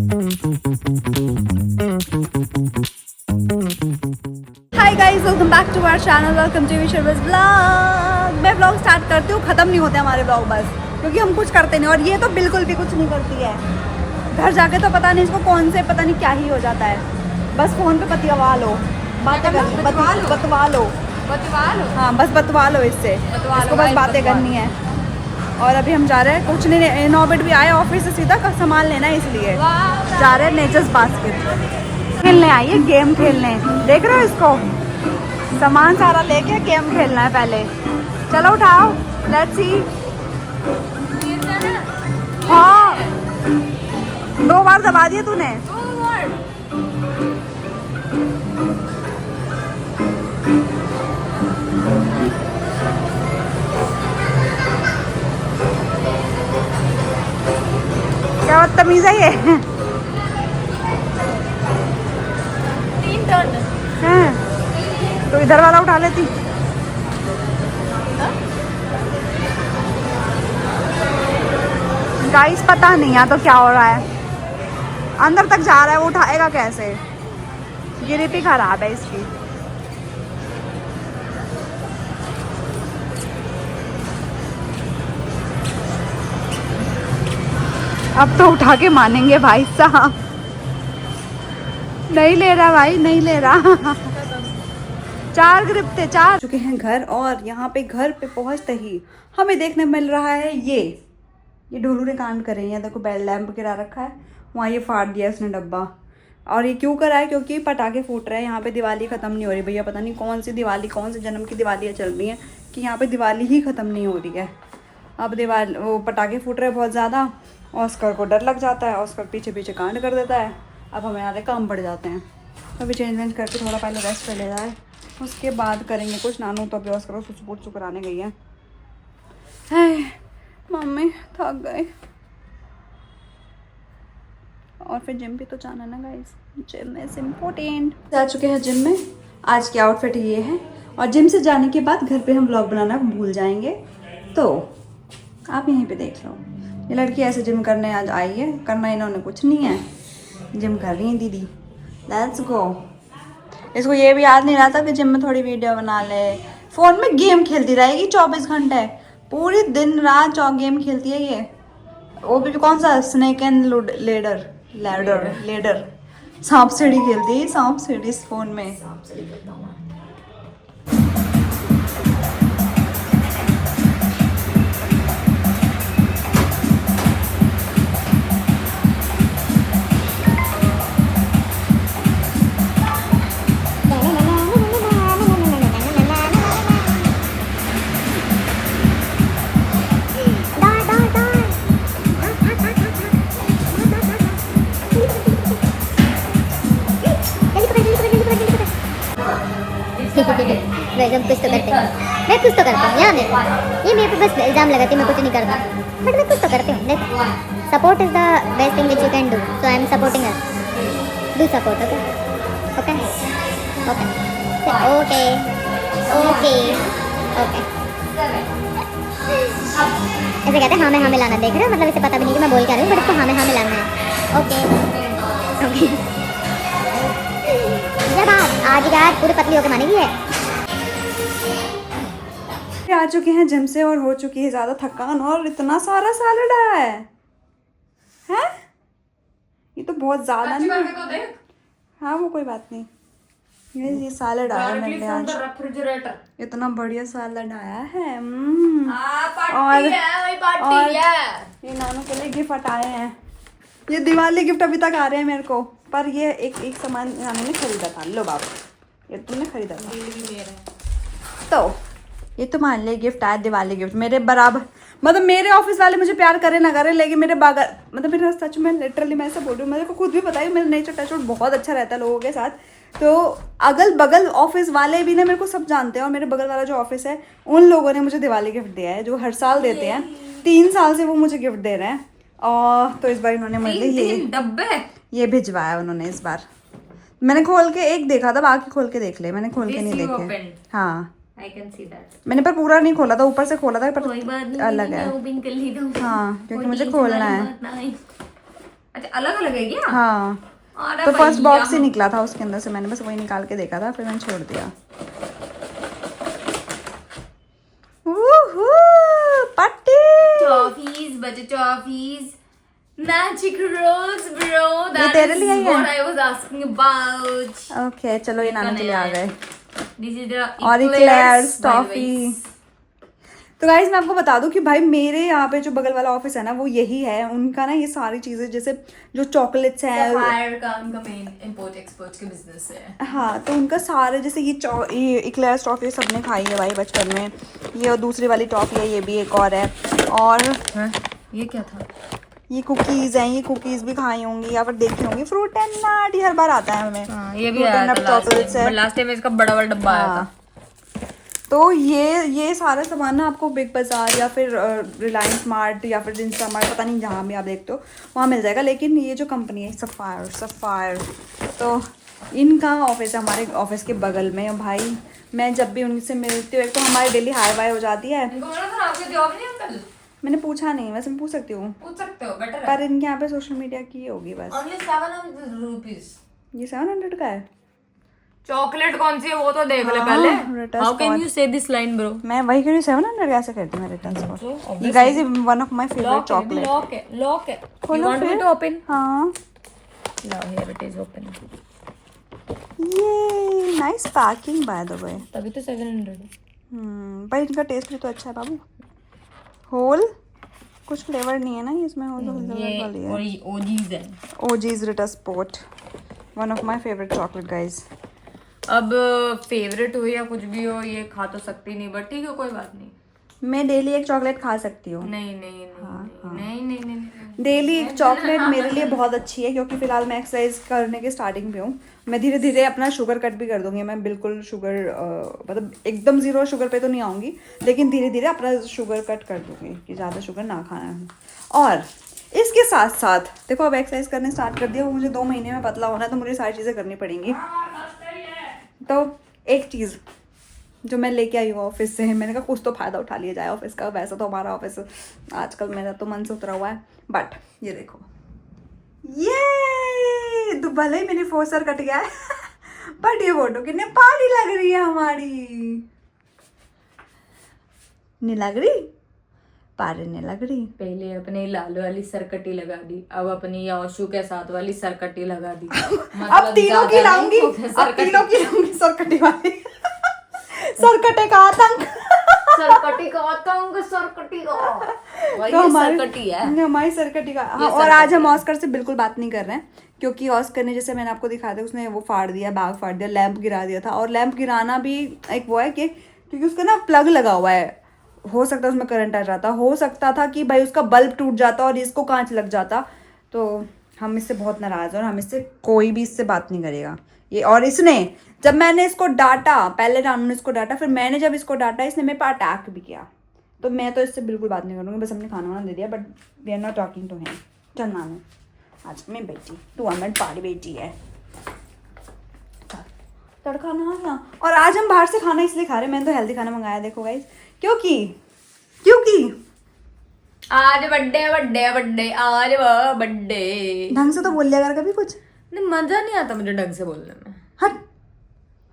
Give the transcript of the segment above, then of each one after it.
Hi guys, welcome back to our channel, welcome to wishers blog. मैं blog start करती हूँ, ख़त्म नहीं होते हमारे ब्लॉग बस, क्योंकि हम कुछ करते नहीं और ये तो बिल्कुल भी कुछ नहीं करती है। घर जाके तो पता नहीं इसको कौन से पता नहीं क्या ही हो जाता है। बस फ़ोन पे बतिवा लो, बातें कर बतवा लो, हाँ बस बतवा लो इससे, इसको बस बातें करनी है। और अभी हम जा रहे हैं, कुछ नहीं, 9 बजे भी आए ऑफिस से, सीधा सामान लेना है इसलिए जा रहे हैं नेचर्स बास्केट खेलने। आई है गेम खेलने, देख रहे हो इसको, सामान सारा लेके गेम खेलना है पहले। चलो उठाओ, लेट्स सी। हाँ 2 बार दबा दिए तूने। क्या बदतमीज है ये। 3 टर्न हैं तो इधर वाला उठा लेती। गाइस पता नहीं यहाँ तो क्या हो रहा है, अंदर तक जा रहा है, वो उठाएगा कैसे। गिरिप ही खराब है इसकी। अब तो उठा के मानेंगे भाई साहब। नहीं ले रहा भाई, नहीं ले रहा। 4 ग्रिप थे, 4 चुके हैं घर। और यहाँ पे घर पे पहुँचते ही हमें देखने मिल रहा है ये ढोलू ने कांड करे हैं। देखो बेल लैम्प गिरा रखा है, वहाँ ये फाड़ दिया उसने डब्बा। और ये क्यों करा है, क्योंकि पटाखे फूट रहे हैं यहाँ पे। दिवाली ख़त्म नहीं हो रही भैया, पता नहीं कौन सी दिवाली, कौन से जन्म की दिवालियाँ चल रही हैं कि यहाँ पे दिवाली ही ख़त्म नहीं हो रही है। अब दिवाली वो पटाखे फूट रहे हैं बहुत ज़्यादा। ऑस्कर को डर लग जाता है, ऑस्कर पीछे पीछे कांड कर देता है। अब हमें आधे काम बढ़ जाते हैं। अभी चेंज करके थोड़ा पहले रेस्ट कर ले रहा है, उसके बाद करेंगे कुछ। नानू तो अभी ऑस्कर को सुसु कराने गई है। मम्मी थक गए। और फिर जिम भी तो जाना ना गाइस, जिम इज इम्पोर्टेंट। जा चुके हैं जिम में। आज की आउटफिट ये है, और जिम से जाने के बाद घर पे हम व्लॉग बनाना भूल जाएंगे, तो आप यहीं पे देख लो। ये लड़की ऐसे जिम करने आज आई है, करना इन्होंने कुछ नहीं है, जिम कर रही है दीदी। Let's go. इसको ये भी याद नहीं रहा था कि जिम में थोड़ी वीडियो बना ले। फ़ोन में गेम खेलती रहेगी 24 घंटे, पूरी दिन रात गेम खेलती है ये। वो भी कौन सा, स्नेक एंड लेडर सांप सीढ़ी खेलती है, सांप सीढ़ी इस फ़ोन में। हम कुछ तो करते हैं, मैं कुछ तो करता हूँ। यहाँ देखो, ये मेरे पे बस इल्ज़ाम लगाती है मैं कुछ नहीं करता, बट मैं कुछ तो करती हूँ। देखो, support is the best thing which you can do, so I am supporting her. Do support, okay okay okay okay okay. ऐसे कहते हैं हाँ में लाना, देख रहे हो, मतलब इसे पता भी नहीं कि मैं बोल क्या रही हूँ, बट इसको हाँ में लाना है। Okay okay. जब आज यार पूरी पतली होकर मानेगी है। आ चुके हैं जिम से और हो चुकी है ज़्यादा थकान, और इतना सारा सैलेड आया है? ये तो बहुत ज़्यादा नहीं है। हाँ वो कोई बात नहीं, ये सैलेड आया है मेरे आज, इतना बढ़िया सैलेड आया है। और ये नानू के लिए गिफ्ट आए हैं, ये दिवाली गिफ्ट अभी तक आ रहे हैं मेरे को, पर ये एक सामान नानू ने खरीदा था। लो बाबू, ये तुमने खरीदा था, तो ये तुम्हारे लिए गिफ्ट आया, दिवाली गिफ्ट। मेरे बराबर, मतलब मेरे ऑफिस वाले मुझे प्यार करें ना करें, लेकिन मेरे बगल, मतलब मेरा सच में लिटरली मैं ऐसा बोल रही हूँ, मेरे को खुद भी पता है मेरा नेचर टच बहुत अच्छा रहता है लोगों के साथ। तो अगल बगल ऑफिस वाले भी ना मेरे को सब जानते हैं, और मेरे बगल वाला जो ऑफिस है उन लोगों ने मुझे दिवाली गिफ्ट दिया है, जो हर साल देते हैं। 3 साल से वो मुझे गिफ्ट दे रहे हैं। और तो इस बार इन्होंने मुझे डब्बे ये भिजवाया उन्होंने इस बार। मैंने खोल के एक देखा था, बाकी खोल के देख ले, मैंने खोल के नहीं देखे। हाँ I can see that. मैंने पर पूरा नहीं खोला था, ऊपर से खोला था, पर कोई बात नहीं, अलग है। मैं ओपन कर ली दूँ। हाँ क्योंकि मुझे खोलना है। अच्छा अलग अलग है क्या? हाँ, अरे तो फर्स्ट भैया। बॉक्स ही निकला था उसके अंदर से, मैंने बस वही निकाल के देखा था, फिर मैंने छोड़ दिया। पार्टी। टॉफीज बचे toffees magic rolls bro that तेरे लिए ही इज है? What I was asking about. Okay चलो, ये नानू के लिए आ गए। दिस इज द और इक्लेयर्स टॉफी। तो गाइज मैं आपको बता दूं कि भाई मेरे यहाँ पे जो बगल वाला ऑफिस है ना, वो यही है उनका ना, ये सारी चीजें जैसे जो चॉकलेट्स हैं, सफायर का उनका मेन इंपोर्ट एक्सपोर्ट के बिजनेस है। हाँ, तो उनका सारे जैसे ये इक्लेयर्स टॉफी सबने खाई है भाई बचपन में। ये और दूसरी वाली टॉफी है, ये भी एक और है। और ये क्या था? ये कुकीज हैं, ये कुकीज भी खाई होंगी या फिर देखी होंगी। फ्रूट एंड नट ये हर बार आता है हमें। हाँ, ये भी Fruit आया and था Nut chocolates है। लास्ट टाइम इसका बड़ा वाला डब्बा आया हाँ। था। तो ये सारा सामान ना आपको बिग बाजार या फिर रिलायंस मार्ट या फिर इंस्टा मार्ट, पता नहीं जहाँ भी आप देखते हो वहाँ मिल जाएगा। लेकिन ये जो कंपनी है सफ़ायर, तो इनका ऑफिस है हमारे ऑफिस के बगल में। और भाई मैं जब भी उनसे मिलती हूँ, एक तो हमारी डेली हाई वाई हो जाती है। इनको बोला था आपके जॉब नहीं अंकल? मैंने पूछा नहीं, वैसे मैं पूछ सकती हूँ, पूछ सकते हो, बेटर है। पर इनके यहाँ पे सोशल मीडिया की होगी बस। Only 700 rupees. ये 700 का है। चॉकलेट कौन सी है वो तो देख ले हाँ, पहले। Ritter how can Spot। You से दिस लाइन ब्रो? मैं वही कह रही हूँ, 700 कैसे करती मैं रिटर्न So, स्पॉट। obviously- ये guys one of my favourite chocolate. Lock है। You खोलो want me फिर। to open? हाँ, Now here it is open. ये nice packing by the way. तभी तो 700 है। भाई इनका टेस्ट भी तो अच्छा है बाबू। होल कुछ फ्लेवर नहीं है ना इसमें, होल ये वाली है। और ये ओजीज है। OGs Ritter spot, one of my favourite chocolate guys. अब फेवरेट हो या कुछ भी हो, ये खा तो सकती नहीं, बट ठीक है कोई बात नहीं। मैं डेली एक चॉकलेट खा सकती हूँ। नहीं। डेली एक चॉकलेट मेरे लिए बहुत अच्छी है, क्योंकि फिलहाल मैं एक्सरसाइज करने के स्टार्टिंग पे हूँ। मैं धीरे धीरे अपना शुगर कट भी कर दूंगी। मैं बिल्कुल शुगर मतलब एकदम ज़ीरो शुगर पे तो नहीं आऊँगी, लेकिन धीरे धीरे अपना शुगर कट कर दूंगी कि ज़्यादा शुगर ना खाना है। और इसके साथ साथ देखो, अब एक्सरसाइज करने स्टार्ट कर दिया, वो मुझे 2 महीने में पतला होना है, तो मुझे सारी चीज़ें करनी पड़ेंगी। तो एक चीज़ जो मैं लेके आई हूँ ऑफिस से, मैंने कहा कुछ तो फ़ायदा उठा लिया जाए ऑफिस का। वैसे तो हमारा ऑफिस आजकल मेरा तो मन से उतरा हुआ है, बट ये देखो, ये तो भले ही मेरी फोसर कट गया है बट ये फोटो कितनी प्यारी लग रही है हमारी। नहीं लग रही? पारे नहीं लग रही। पहले अपने लाल वाली सरकटी लगा दी, अब अपनी यशु के साथ वाली सरकटी लगा दी। अब तीनों की लाऊंगी, अब तीनों की लाऊंगी सरकटी वाली सरकटे का आतंक। सरकटी का आतंक, सरकटी का वही तो सरकटी है। हमारी सरकटी का। हाँ, और आज हम ऑस्कर से बिल्कुल बात नहीं कर रहे हैं, क्योंकि ऑस्कर ने, जैसे मैंने आपको दिखाया था, उसने वो फाड़ दिया, बैग फाड़ दिया, लैंप गिरा दिया था। और लैंप गिराना भी एक वो है कि क्योंकि उसका ना प्लग लगा हुआ है, हो सकता है उसमें करंट आ जाता, हो सकता था कि भाई उसका बल्ब टूट जाता और इसको कांच लग जाता। तो हम इससे बहुत नाराज़ हैं और हम इससे कोई भी इससे बात नहीं करेगा ये। और इसने जब मैंने इसको डांटा, पहले रानू ने इसको डांटा, फिर मैंने जब इसको डांटा, इसने मेरे पर अटैक भी किया। तो मैं तो इससे बिल्कुल बात नहीं करूँगी। बस हमने खाना वाना दे दिया, but we are not talking to him. चल नानू, आज मैं बेटी, तू हमारी पारी बेटी है, तड़का ना। और आज हम बाहर से खाना इसलिए खा रहे हैं, मैंने तो हेल्दी खाना मंगाया देखो गाइस, क्योंकि आज बर्थडे आज बर्थडे। ढंग से तो बोल लिया कर कभी कुछ। नहीं, मजा नहीं आता मुझे ढंग से बोलने में।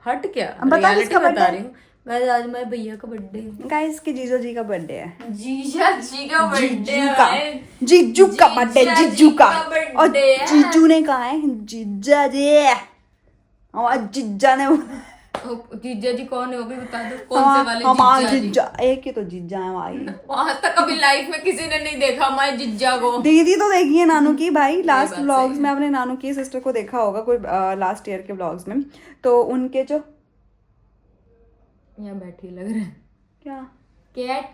हट क्या, अब बता Reality किसका बता birthday? रही हूँ। गाइस आज मेरे भैया का बर्थडे है। गाइस के जीजू जी का बर्थडे है। जीजा जी का बर्थडे है। जीजू का बर्थडे, जीजू का। और birthday है। जीजू ने कहा है जीजा जी, और जीजा ने जीजा जी कौन है वो भी बता दो, कौन से वाले हमारे जीजा जी? जीजा, एक ही तो जीजा है भाई। आज तक कभी लाइफ में किसी ने नहीं देखा हमारे जीजा को। दीदी तो देखी है नानू की भाई, लास्ट बात व्लॉग्स सही में आपने नानू की सिस्टर को देखा होगा कोई लास्ट ईयर के व्लॉग्स में। तो उनके जो यहाँ बैठी लग रहा है क्या कैट।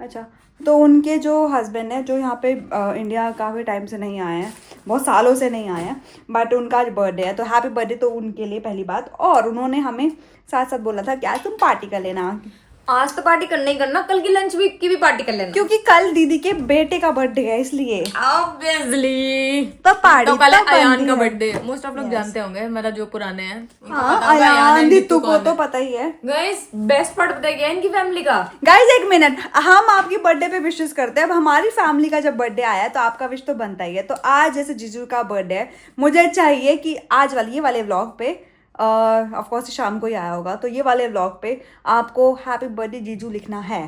अच्छा, तो उनके जो हस्बैंड है, जो यहाँ पे इंडिया काफ़ी टाइम से नहीं आए हैं, बहुत सालों से नहीं आए हैं, बट उनका आज बर्थडे है, तो हैप्पी बर्थडे तो उनके लिए पहली बात। और उन्होंने हमें साथ साथ बोला था कि आज तुम पार्टी कर लेना। आज तो पार्टी करना ही करना, कल की लंच वीक की भी पार्टी कर लेना। क्योंकि कल दीदी के बेटे का बर्थडे है इसलिए ऑब्वियसली तो पार्टी तो कल तो अयान बनती का है। बर्थडे, मोस्ट ऑफ लोग जानते होंगे, मेरा जो पुराने हैं उनको हाँ, पता होगा अयान and दीतू को कौन तो है। पता ही है। गाइस बेस्ट पार्ट पता है क्या है इनकी फैमिली का? गाइज एक मिनट, हम आपकी बर्थडे पे विशेस करते हैं। अब हमारी फैमिली का जब बर्थडे आया है तो आपका विश तो बनता ही है। तो आज जैसे जीजू का बर्थडे है, मुझे चाहिए कि आज वाले ये वाले व्लॉग पे, ऑफ कोर्स शाम को ही आया होगा, तो ये वाले व्लॉग पे आपको हैप्पी बर्थडे जीजू लिखना है,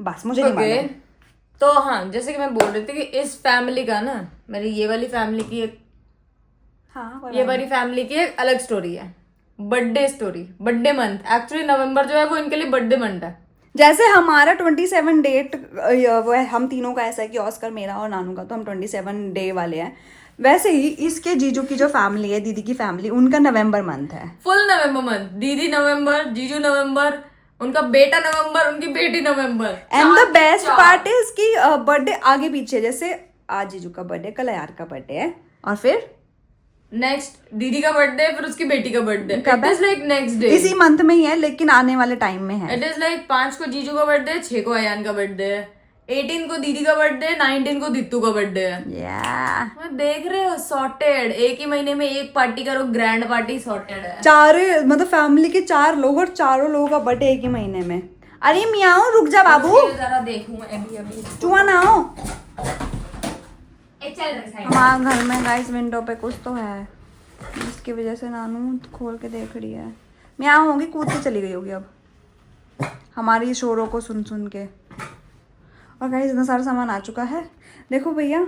बस मुझे नहीं ओके मालूम। तो हाँ, जैसे कि मैं बोल रही थी कि इस फैमिली का ना, मेरी ये वाली फैमिली की एक, हाँ, ये वाली फैमिली की एक अलग स्टोरी है। Birthday story, birthday month, actually November जो है वो इनके लिए बर्थडे मंथ है। जैसे हमारा 27 डेट वो है, हम तीनों का ऐसा है कि ऑस्कर मेरा और नानू का, तो हम 27 डे वाले हैं। वैसे ही इसके जीजू की जो फैमिली है, दीदी की फैमिली, उनका नवंबर मंथ है। फुल नवंबर मंथ, दीदी नवंबर, जीजू नवंबर, उनका बेटा नवंबर, उनकी बेटी November. And the best part is कि बर्थडे आगे पीछे, जैसे आज जीजू का बर्थडे, कल यार का बर्थडे है, और फिर नेक्स्ट दीदी का बर्थडे, फिर उसकी बेटी का बर्थडे। कब है? It is like next day, इसी मंथ में ही है, लेकिन आने वाले टाइम में है। इट इज लाइक 5 को जीजू का बर्थडे, 6 को अयान का बर्थडे है, 18 को दीदी का बर्थडे, 19 को दित्तू का बर्थडे है। मैं देख रहे हो, सॉर्टेड, एक ही महीने में एक पार्टी करो, ग्रैंड पार्टी सॉर्टेड है। चार, मतलब फैमिली के 4 लोग, और चारों लोगों का बर्थडे एक ही महीने में। अरे मियाओ रुक जा बाबू, जरा देखूं अभी अभी चुआ ना हो। एक चल रहा है। हमारे घर में गाइस विंडो पे कुछ तो है, जिसकी वजह से नानू खोल के देख रही है। मियाओ होगी, कूद के चली गई होगी अब हमारी शोरों को सुन सुन के। और गाइस इतना सारा सामान आ चुका है। देखो भैया,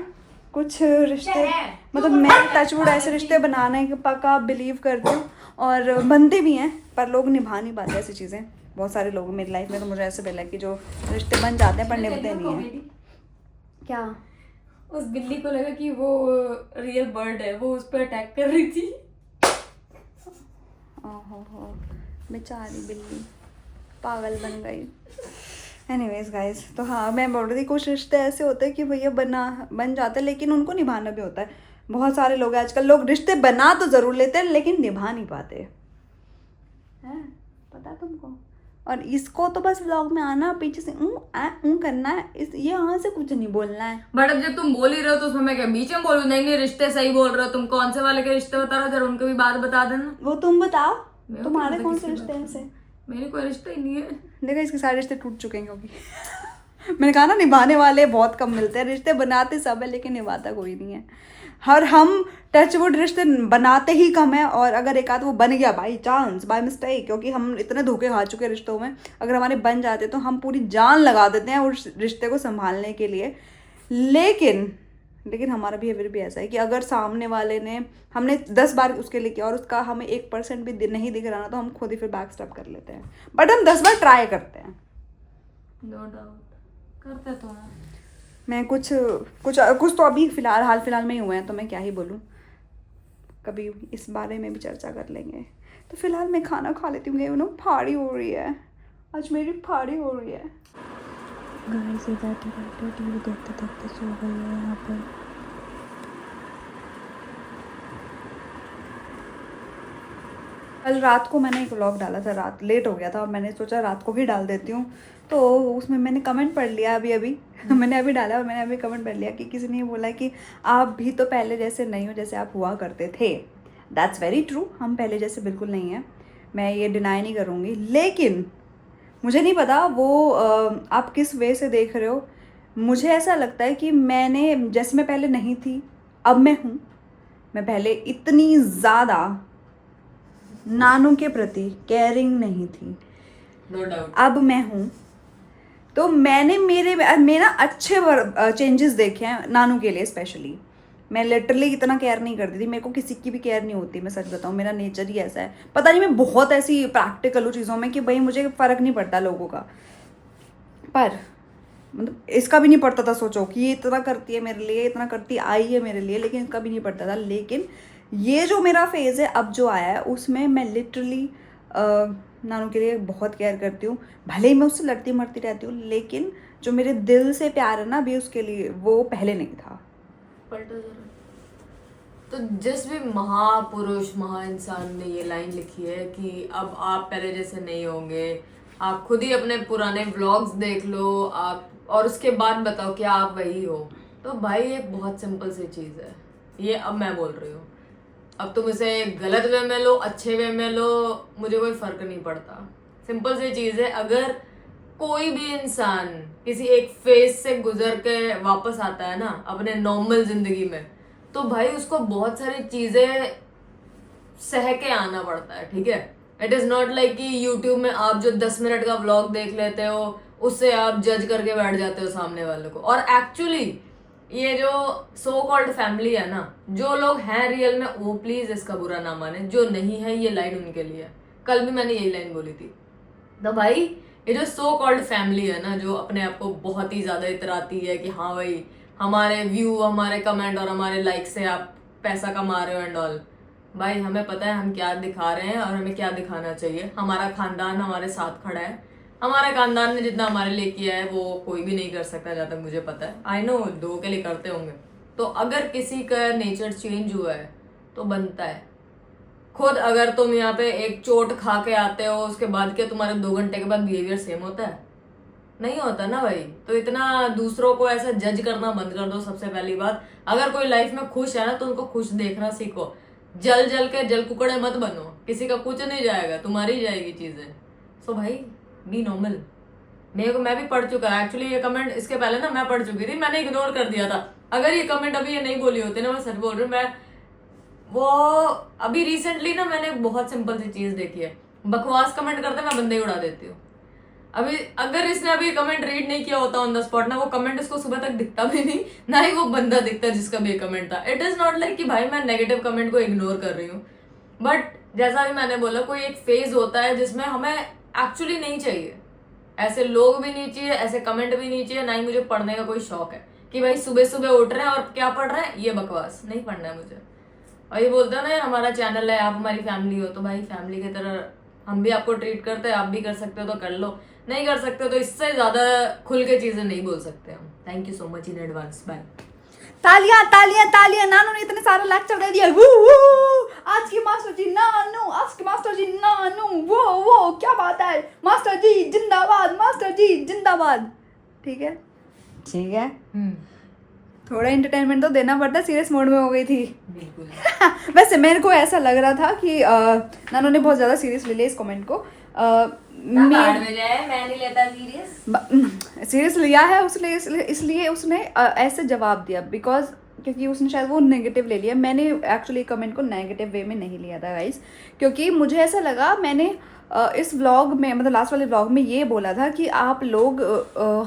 कुछ रिश्ते, मतलब मैं टचवुड ऐसे रिश्ते बनाने के पक्का बिलीव करती हूँ, और बनते भी हैं, पर लोग निभा नहीं पाते ऐसी चीज़ें। बहुत सारे लोग मेरी लाइफ में, तो मुझे ऐसे मिला कि जो रिश्ते बन जाते हैं पर निभते नहीं हैं। क्या? उस बिल्ली को लगा कि वो रियल बर्ड है, वो उस पर अटैक कर रही थी। ओहो, बेचारी बिल्ली पागल बन गई। एनीवेज गाइस, तो हाँ मैं बोल रही थी, कुछ रिश्ते ऐसे होते हैं कि भैया बन जाते हैं, लेकिन उनको निभाना भी होता है। बहुत सारे लोग आजकल, लोग रिश्ते बना तो ज़रूर लेते हैं लेकिन निभा नहीं पाते हैं, पता है तुमको। और इसको तो बस व्लॉग में आना, पीछे से करना है, ये यहाँ से कुछ नहीं बोलना है। बट अब जब तुम बोल ही रहे हो तो उसमें मैं क्या बीच में बोलूं? नहीं रिश्ते सही बोल रहे हो तुम। कौन से वाले के रिश्ते बता रहे हो, जरा उनको भी बात बता देना। वो तुम बताओ, मैं तुम्हारे तो कौन से किसी रिश्ते हैं ऐसे? मेरे कोई रिश्ता ही नहीं है। देखो इसके सारे रिश्ते टूट चुके हैं, क्योंकि मैंने कहा ना निभाने वाले बहुत कम मिलते हैं। रिश्ते बनाते सब है लेकिन निभाता कोई नहीं है। और हम टचवुड रिश्ते बनाते ही कम है, और अगर एक आध वो बन गया बाई चांस, बाय मिस्टेक, क्योंकि हम इतने धोखे खा चुके हैं रिश्तों में, अगर हमारे बन जाते तो हम पूरी जान लगा देते हैं उस रिश्ते को संभालने के लिए। लेकिन हमारा बिहेवियर भी ऐसा है कि अगर सामने वाले ने, हमने 10 बार उसके लिए किया और उसका हमें 1% भी नहीं दिख रहा ना, तो हम खुद ही फिर बैक स्टेप कर लेते हैं। बट हम 10 बार ट्राई करते हैं। नो डाउट करते तो हैं। मैं कुछ तो अभी हाल फिलहाल में ही हुए हैं, तो मैं क्या ही बोलूँ, कभी इस बारे में भी चर्चा कर लेंगे। तो फिलहाल मैं खाना खा लेती हूँ, फाड़ी हो रही है आज, मेरी फाड़ी हो रही है। गाइस ये बैठे बैठे टीवी देखते देखते सो गई है यहाँ पर। कल रात को मैंने एक व्लॉग डाला था, रात लेट हो गया था, और मैंने सोचा रात को ही डाल देती हूँ। तो उसमें मैंने कमेंट पढ़ लिया अभी मैंने अभी डाला, और मैंने अभी कमेंट पढ़ लिया कि किसी ने बोला कि आप भी तो पहले जैसे नहीं हो जैसे आप हुआ करते थे। दैट्स वेरी ट्रू, हम पहले जैसे बिल्कुल नहीं हैं, मैं ये डिनाई नहीं करूँगी। लेकिन मुझे नहीं पता वो आप किस वे से देख रहे हो। मुझे ऐसा लगता है कि मैंने, जैसे मैं पहले नहीं थी अब मैं हूँ। मैं पहले इतनी ज़्यादा नानू के प्रति केयरिंग नहीं थी, नो डाउट अब मैं हूँ। तो मैंने मेरा अच्छे चेंजेस देखे हैं नानू के लिए स्पेशली। मैं लिटरली इतना केयर नहीं करती थी, मेरे को किसी की भी केयर नहीं होती, मैं सच बताऊँ, मेरा नेचर ही ऐसा है। पता नहीं, मैं बहुत ऐसी प्रैक्टिकल हूँ चीज़ों में कि भाई मुझे फ़र्क नहीं पड़ता लोगों का, पर मतलब इसका भी नहीं पड़ता था। सोचो कि ये इतना करती है मेरे लिए, इतना करती आई है मेरे लिए, लेकिन इसका भी नहीं पड़ता था। लेकिन ये जो मेरा फेज़ है अब जो आया है, उसमें मैं लिटरली नानू के लिए बहुत केयर करती हूँ। भले ही मैं उससे लड़ती मरती रहती हूँ, लेकिन जो मेरे दिल से प्यार है ना अभी उसके लिए, वो पहले नहीं था। पलटो जरा। तो जिस भी महापुरुष महा इंसान ने ये लाइन लिखी है कि अब आप पहले जैसे नहीं होंगे, आप खुद ही अपने पुराने व्लॉग्स देख लो आप, और उसके बाद बताओ क्या आप वही हो। तो भाई एक बहुत सिंपल सी चीज है ये, अब मैं बोल रही हूँ, अब तुम इसे गलत वे में लो अच्छे वे में लो, मुझे कोई फर्क नहीं पड़ता। सिंपल सी चीज है, अगर कोई भी इंसान किसी एक फेज से गुजर के वापस आता है ना अपने नॉर्मल जिंदगी में, तो भाई उसको बहुत सारी चीजें सह के आना पड़ता है, ठीक है। इट इज नॉट लाइक कि यूट्यूब में आप जो 10 मिनट का व्लॉग देख लेते हो उससे आप जज करके बैठ जाते हो सामने वाले को। और एक्चुअली ये जो सो कॉल्ड फैमिली है ना, जो लोग हैं रियल में वो प्लीज इसका बुरा ना माने, जो नहीं है ये लाइन उनके लिए। कल भी मैंने यही लाइन बोली थी। तो भाई ये जो सो कॉल्ड फैमिली है ना, जो अपने आप को बहुत ही ज्यादा इतराती है कि हाँ भाई हमारे व्यू, हमारे कमेंट और हमारे लाइक से आप पैसा कमा रहे हो एंड ऑल, भाई हमें पता है हम क्या दिखा रहे हैं और हमें क्या दिखाना चाहिए। हमारा खानदान हमारे साथ खड़ा है, हमारे खानदान ने जितना हमारे लिए किया है वो कोई भी नहीं कर सकता जहां तक मुझे पता है। आई नो लोगों के लिए करते होंगे। तो अगर किसी का नेचर चेंज हुआ है तो बनता है। खुद अगर तुम यहाँ पे एक चोट खा के आते हो उसके बाद क्या तुम्हारे 2 घंटे के बाद बिहेवियर सेम होता है? नहीं होता ना भाई। तो इतना दूसरों को ऐसा जज करना बंद कर दो। सबसे पहली बात, अगर कोई लाइफ में खुश है ना तो उनको खुश देखना सीखो। जल जल के जल कुकड़े मत बनो, किसी का कुछ नहीं जाएगा, तुम्हारी जाएगी चीजें। सो भाई बी नॉर्मल। मैं भी पढ़ चुका है एक्चुअली ये कमेंट, इसके पहले ना मैं पढ़ चुकी थी, मैंने इग्नोर कर दिया था। अगर ये कमेंट अभी ये नहीं बोली होती ना, मैं सच बोल रही हूँ, मैं वो अभी रिसेंटली ना मैंने बहुत सिंपल सी चीज देखी है, बकवास कमेंट करते मैं बंदे ही उड़ा देती हूँ। अभी अगर इसने अभी कमेंट रीड नहीं किया होता ऑन द स्पॉट ना, वो कमेंट इसको सुबह तक दिखता भी नहीं, ना ही वो बंदा दिखता जिसका भी कमेंट था। इट इज नॉट लाइक कि भाई मैं नेगेटिव कमेंट को इग्नोर कर रही हूँ, बट जैसा भी मैंने बोला कोई एक फेज होता है जिसमें हमें एक्चुअली नहीं चाहिए, ऐसे लोग भी नहीं चाहिए, ऐसे कमेंट भी नहीं चाहिए, ना ही मुझे पढ़ने का कोई शौक है कि भाई सुबह सुबह उठ रहे हैं और क्या पढ़ रहे हैं, ये बकवास नहीं पढ़ना है मुझे। और ये बोलता है ना हमारा चैनल है, आप हमारी फैमिली हो, तो भाई फैमिली की तरह हम भी आपको ट्रीट करते हैं, आप भी कर सकते हो तो कर लो, नहीं कर सकते हो तो इससे ज्यादा खुल के चीजें नहीं बोल सकते हम। Thank you so much in advance. Bye. तालियां तालियां तालियां, नानू ने इतने सारे लेक्चर दे दिया। वू वू, आज की मास्टर जी नानू, आज की मास्टर जी नानू, वो क्या बात है, मास्टर जी जिंदाबाद, मास्टर जी जिंदाबाद। ठीक है ठीक है, थोड़ा एंटरटेनमेंट तो देना पड़ता, सीरियस मोड में हो गई थी बिल्कुल। वैसे मेरे को ऐसा लग रहा था कि नानू ने बहुत ज्यादा सीरियस ले लिया इस कमेंट को। मैं नहीं लेता सीरियस लिया है उसने, इसलिए उसने ऐसे जवाब दिया, बिकॉज क्योंकि उसने शायद वो नेगेटिव ले लिया। मैंने एक्चुअली कमेंट को नेगेटिव वे में नहीं लिया था गाइस, क्योंकि मुझे ऐसा लगा, मैंने इस व्लॉग में मतलब लास्ट वाले व्लॉग में ये बोला था कि आप लोग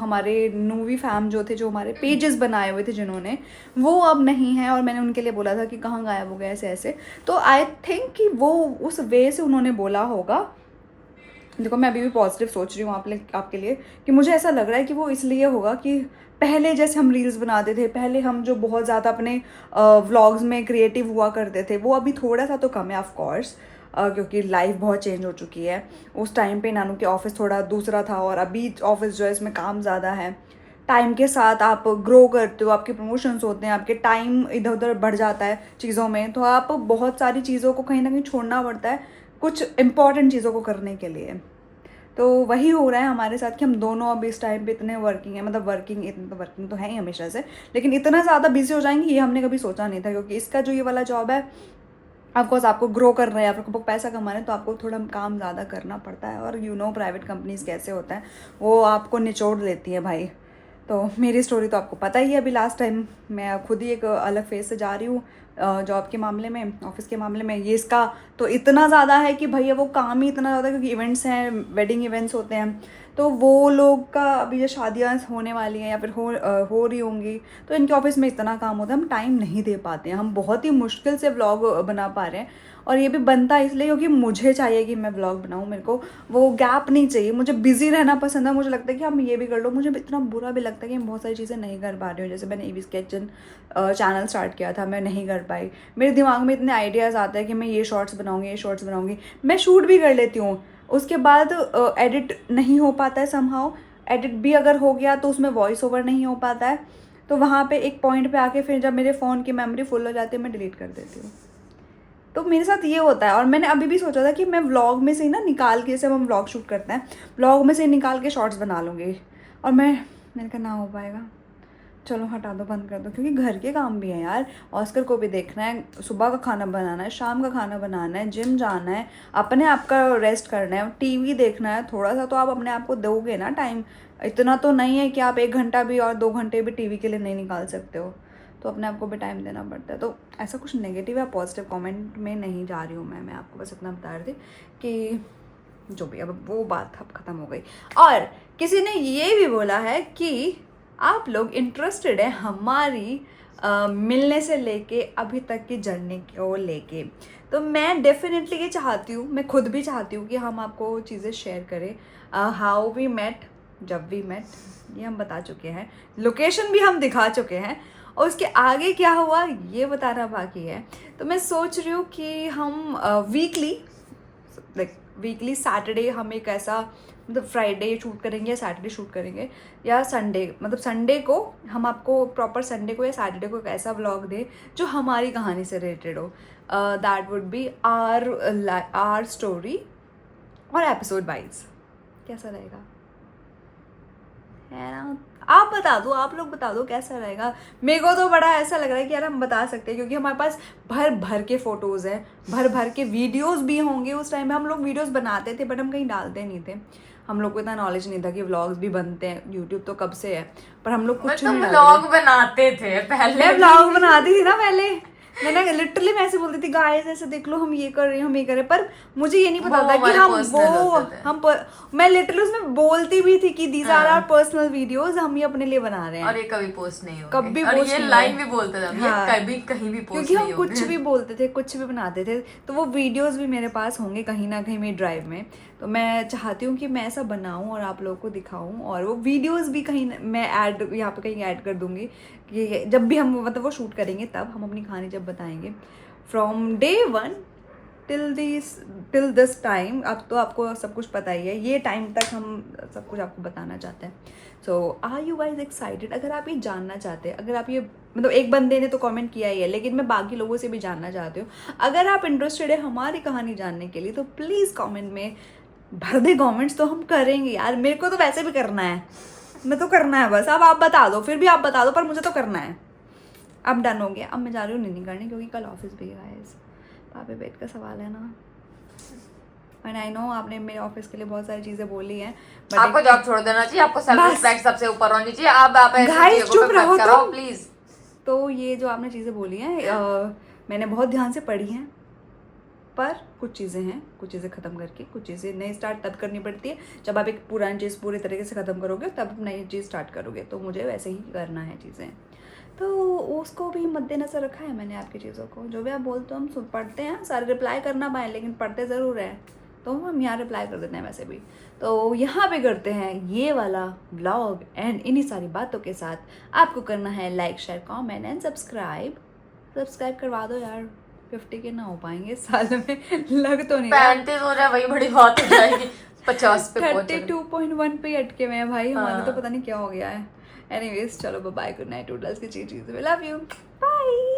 हमारे नूवी फैम जो थे, जो हमारे पेजेस बनाए हुए थे जिन्होंने, वो अब नहीं है, और मैंने उनके लिए बोला था कि कहाँ गायब हो गए ऐसे ऐसे। तो आई थिंक कि वो उस वे से उन्होंने बोला होगा। देखो मैं अभी भी पॉजिटिव सोच रही हूँ आपके लिए, कि मुझे ऐसा लग रहा है कि वो इसलिए होगा कि पहले जैसे हम रील्स बनाते थे, पहले हम जो बहुत ज़्यादा अपने व्लॉग्स में क्रिएटिव हुआ करते थे, वो अभी थोड़ा सा तो कम है ऑफ कोर्स, क्योंकि लाइफ बहुत चेंज हो चुकी है। उस टाइम पे नानू के ऑफिस थोड़ा दूसरा था, और अभी ऑफिस जो है इसमें काम ज़्यादा है। टाइम के साथ आप ग्रो करते हो, आपके प्रमोशंस होते हैं, आपके टाइम इधर उधर बढ़ जाता है चीज़ों में, तो आप बहुत सारी चीज़ों को कहीं ना कहीं छोड़ना पड़ता है कुछ इम्पॉर्टेंट चीज़ों को करने के लिए। तो वही हो रहा है हमारे साथ कि हम दोनों अब इस टाइम पे इतने वर्किंग हैं, मतलब वर्किंग तो है ही हमेशा से, लेकिन इतना ज़्यादा बिजी हो जाएंगे ये हमने कभी सोचा नहीं था। क्योंकि इसका जो ये वाला जॉब है, ऑफकोर्स आपको ग्रो कर रहे हैं, आपको पैसा कमाना है, तो आपको थोड़ा काम ज़्यादा करना पड़ता है। और यू नो प्राइवेट कंपनीज़ कैसे होता है, वो आपको निचोड़ लेती है भाई। तो मेरी स्टोरी तो आपको पता ही है। अभी लास्ट टाइम मैं खुद ही एक अलग फेज से जा रही हूँ जॉब के मामले में, ऑफिस के मामले में। ये इसका तो इतना ज़्यादा है कि भैया वो काम ही इतना ज़्यादा है, क्योंकि इवेंट्स हैं, वेडिंग इवेंट्स होते हैं, तो वो लोग का अभी जो शादियाँ होने वाली हैं या फिर हो रही होंगी, तो इनके ऑफिस में इतना काम होता है, हम टाइम नहीं दे पाते हैं। हम बहुत ही मुश्किल से व्लॉग बना पा रहे हैं, और ये भी बनता है इसलिए क्योंकि मुझे चाहिए कि मैं व्लॉग बनाऊँ। मेरे को वो गैप नहीं चाहिए, मुझे बिजी रहना पसंद है। मुझे लगता है कि हम ये भी कर लो। मुझे इतना बुरा भी लगता है कि मैं बहुत सारी चीज़ें नहीं कर पा रही हूँ। जैसे मैंने EV's किचन चैनल स्टार्ट किया था, मैं नहीं कर पाई। मेरे दिमाग में इतने आइडियाज़ आते हैं कि मैं ये शॉर्ट्स बनाऊँगी, मैं शूट भी कर लेती हूँ, उसके बाद एडिट नहीं हो पाता है समहाउ। एडिट भी अगर हो गया तो उसमें वॉइस ओवर नहीं हो पाता है, तो वहाँ पे एक पॉइंट पे आके फिर जब मेरे फ़ोन की मेमोरी फुल हो जाती है, मैं डिलीट कर देती हूँ। तो मेरे साथ ये होता है। और मैंने अभी भी सोचा था कि मैं व्लॉग में से ही ना निकाल के, जैसे हम व्लॉग शूट करते हैं, व्लॉग में से निकाल के शॉर्ट्स बना लूँगी, और मैंने कहा ना हो पाएगा, चलो हटा दो, बंद कर दो, क्योंकि घर के काम भी हैं यार। ऑस्कर को भी देखना है, सुबह का खाना बनाना है, शाम का खाना बनाना है, जिम जाना है, अपने आप का रेस्ट करना है, टीवी देखना है। थोड़ा सा तो आप अपने आप को दोगे ना टाइम। इतना तो नहीं है कि आप 1 घंटा भी और 2 घंटे भी टीवी के लिए नहीं निकाल सकते हो, तो अपने आप को भी टाइम देना पड़ता है। तो ऐसा कुछ नेगेटिव या पॉजिटिव कमेंट में नहीं जा रही हूँ मैं आपको बस इतना बता रही थी कि जो भी, अब वो बात अब ख़त्म हो गई। और किसी ने ये भी बोला है कि आप लोग इंटरेस्टेड हैं हमारी मिलने से लेके अभी तक की जर्नी को लेके। तो मैं डेफिनेटली ये चाहती हूँ, मैं खुद भी चाहती हूँ कि हम आपको चीज़ें शेयर करें। हाउ वी मेट, जब वी मेट, ये हम बता चुके हैं, लोकेशन भी हम दिखा चुके हैं, और उसके आगे क्या हुआ ये बताना बाकी है। तो मैं सोच रही हूँ कि हम वीकली सैटरडे हम एक ऐसा, मतलब फ्राइडे शूट करेंगे या सैटरडे शूट करेंगे या संडे, मतलब संडे को हम आपको प्रॉपर संडे को या सैटरडे को एक ऐसा व्लॉग दें जो हमारी कहानी से रिलेटेड हो। That would be our story और एपिसोड वाइज। कैसा रहेगा, है ना? आप बता दो, आप लोग बता दो कैसा रहेगा। मेरे को तो बड़ा ऐसा लग रहा है कि यार हम बता सकते हैं, क्योंकि हमारे पास भर भर के फ़ोटोज़ हैं, भर भर के वीडियोस भी होंगे। उस टाइम में हम लोग वीडियोस बनाते थे बट हम कहीं डालते नहीं थे, हम लोग को इतना नॉलेज नहीं था कि व्लॉग्स भी बनते हैं। यूट्यूब तो कब से है, पर हम लोग कुछ नहीं व्लॉग बनाते थे पहले। मैं व्लॉग बनाती थी ना पहले, मैंने लिटरली मैं ऐसे बोलती थी गाइस ऐसे देख लो हम ये कर रहे हैं, हम ये कर रहे हैं, पर मुझे ये नहीं पता था कि मैं लिटरली उसमें बोलती भी थी कि these are our personal videos, हम ये अपने लिए बना रहे हैं और ये कभी पोस्ट नहीं होंगे, कभी और पोस्ट ये नहीं लाइन भी बोलते थे, ये कभी कहीं भी पोस्ट क्योंकि नहीं हम कुछ भी बोलते थे, कुछ भी बनाते थे, तो वो वीडियोस भी मेरे पास होंगे कहीं ना कहीं मेरी ड्राइव में। तो मैं चाहती हूँ कि मैं ऐसा बनाऊँ और आप लोगों को दिखाऊँ, और वो वीडियोस भी कहीं मैं ऐड यहाँ पे कहीं ऐड कर दूँगी कि जब भी हम मतलब वो शूट करेंगे तब हम अपनी कहानी जब बताएंगे from day 1 till this time. अब तो आपको सब कुछ पता ही है, ये टाइम तक हम सब कुछ आपको बताना चाहते हैं। सो आर यू गाइज एक्साइटेड? अगर आप ये जानना चाहते हैं, अगर आप ये मतलब एक बंदे ने तो कमेंट किया ही है, लेकिन मैं बाकी लोगों से भी जानना चाहती हूँ। अगर आप इंटरेस्टेड है हमारी कहानी जानने के लिए तो प्लीज़ कमेंट में भर दे कमेंट्स, तो हम करेंगे यार। मेरे को तो वैसे भी करना है, मैं तो करना है बस। अब आप बता दो, फिर भी आप बता दो, पर मुझे तो करना है। अब डन हो गया, अब मैं जा रही हूँ नहीं करने, क्योंकि कल ऑफिस भी है गाइस। पापे पेट का सवाल है ना, एंड आई नो आपने मेरे ऑफिस के लिए बहुत सारी चीजें बोली हैं, बट आपको जॉब छोड़ देना चाहिए, आपको सेल्फ रिस्पेक्ट सबसे ऊपर होनी चाहिए। आप गाइस चुप रहो तो प्लीज। तो ये जो आपने चीजें बोली हैं मैंने बहुत ध्यान से पढ़ी हैं, पर कुछ चीज़ें हैं, कुछ चीज़ें ख़त्म करके कुछ चीज़ें नई स्टार्ट तब करनी पड़ती है जब आप एक पुरानी चीज़ पूरी तरीके से ख़त्म करोगे तब नई चीज़ स्टार्ट करोगे। तो मुझे वैसे ही करना है चीज़ें, तो उसको भी मद्देनज़र रखा है मैंने आपकी चीज़ों को। जो भी आप बोलते हो हम सुन पढ़ते हैं, सारे रिप्लाई करना पाएँ लेकिन पढ़ते ज़रूर हैं, तो हम यहाँ रिप्लाई कर देते हैं वैसे भी। तो यहाँ पे करते हैं ये वाला व्लॉग एंड इन्हीं सारी बातों के साथ आपको करना है like share comment and subscribe करवा दो यार। 50 के ना हो पाएंगे इस साल में, लग तो नहीं 35 हो जाए वही बड़ी बात हो जाएगी। 50 पे 32.1 पे अटके हुए हैं भाई हमारे, तो पता नहीं क्या हो गया है। एनीवेज चलो बाय, गुड नाइट, टूडल्स की चीज़, लव यू, बाय।